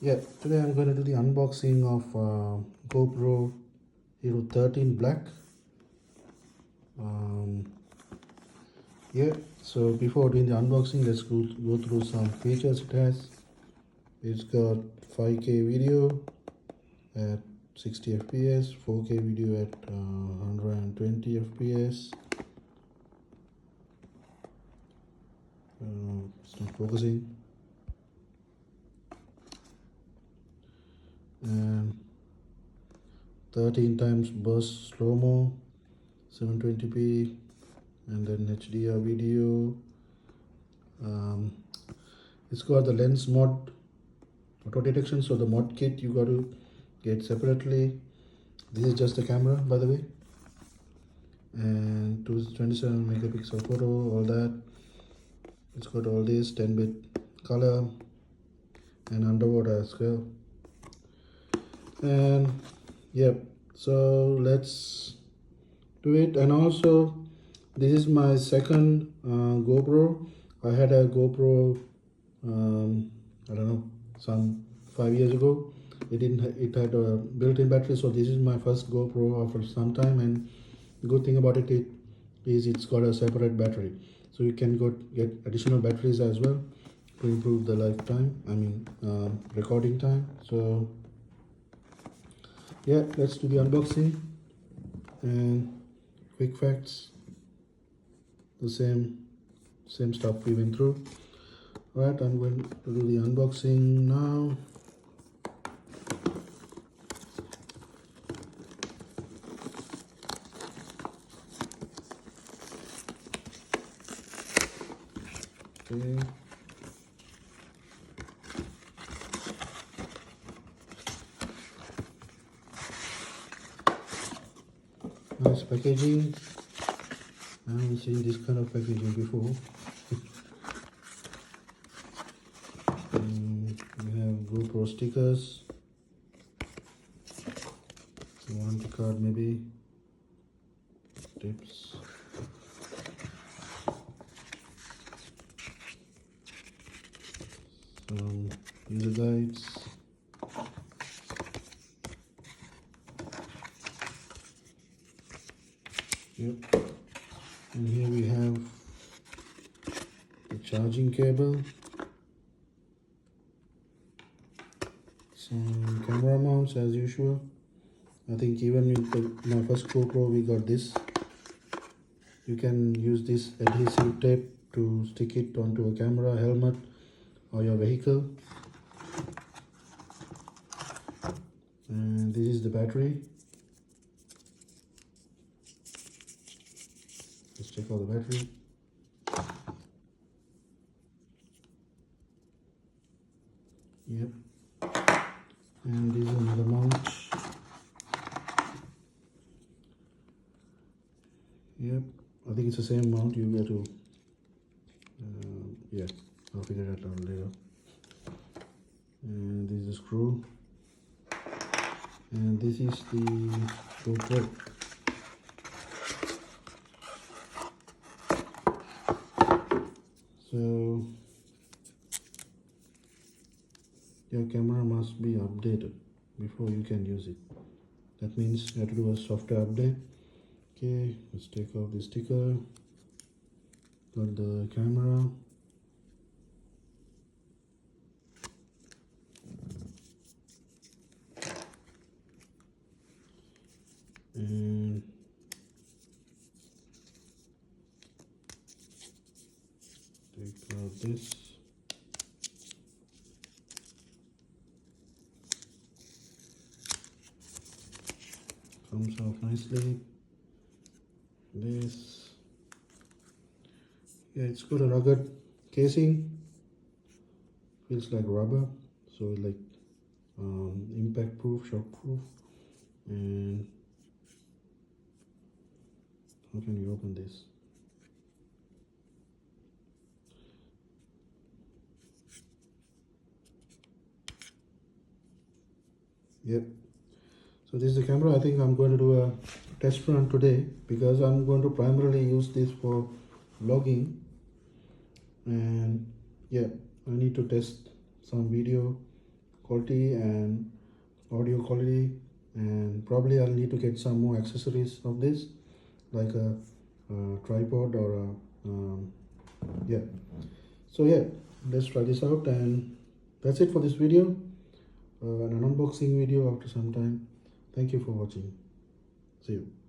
Yeah, today I'm going to do the unboxing of GoPro Hero 13 Black. Um, yeah, so before doing the unboxing, let's go through some features it has. It's got 5K video at 60 FPS, 4K video at 120 FPS. It's not focusing. And 13 times burst slow-mo, 720p, and then HDR video. It's got the lens mod auto detection, so the mod kit you got to get separately. This is just the camera, by the way, and 227 megapixel photo, all that. It's got all this 10-bit color and underwater as well. And yep, so let's do it. And also, this is my second GoPro. I had a GoPro I don't know, some 5 years ago. It had a built-in battery, so this is my first GoPro after some time. And the good thing about it is it's got a separate battery, so you can get additional batteries as well to improve the lifetime, recording time. So yeah, let's do the unboxing and quick facts, the same stuff we went through. All right, I'm going to do the unboxing now. Okay. Nice packaging. I haven't seen this kind of packaging before. We have GoPro stickers, warranty card, maybe tips. Some user guides. Yep. And here we have the charging cable, some camera mounts as usual. I think even with my first GoPro we got this. You can use this adhesive tape to stick it onto a camera, helmet, or your vehicle. And this is the battery. Let's check out the battery. Yep. And this is another mount. Yep, I think it's the same mount. You got to yeah, I'll figure that out later. And this is the screw, and this is the GoPro. So your camera must be updated before you can use it. That means you have to do a software update. Okay, let's take off the sticker. Got the camera. And take out this. Comes off nicely. This, yeah, it's got a rugged casing. Feels like rubber, so like impact proof, shock proof. And how can you open this? Yep. So this is the camera. I think I'm going to do a test run today because I'm going to primarily use this for vlogging. And yeah, I need to test some video quality and audio quality, and probably I'll need to get some more accessories of this, like a tripod or a yeah. So yeah, let's try this out, and that's it for this video. An unboxing video after some time. Thank you for watching. See you.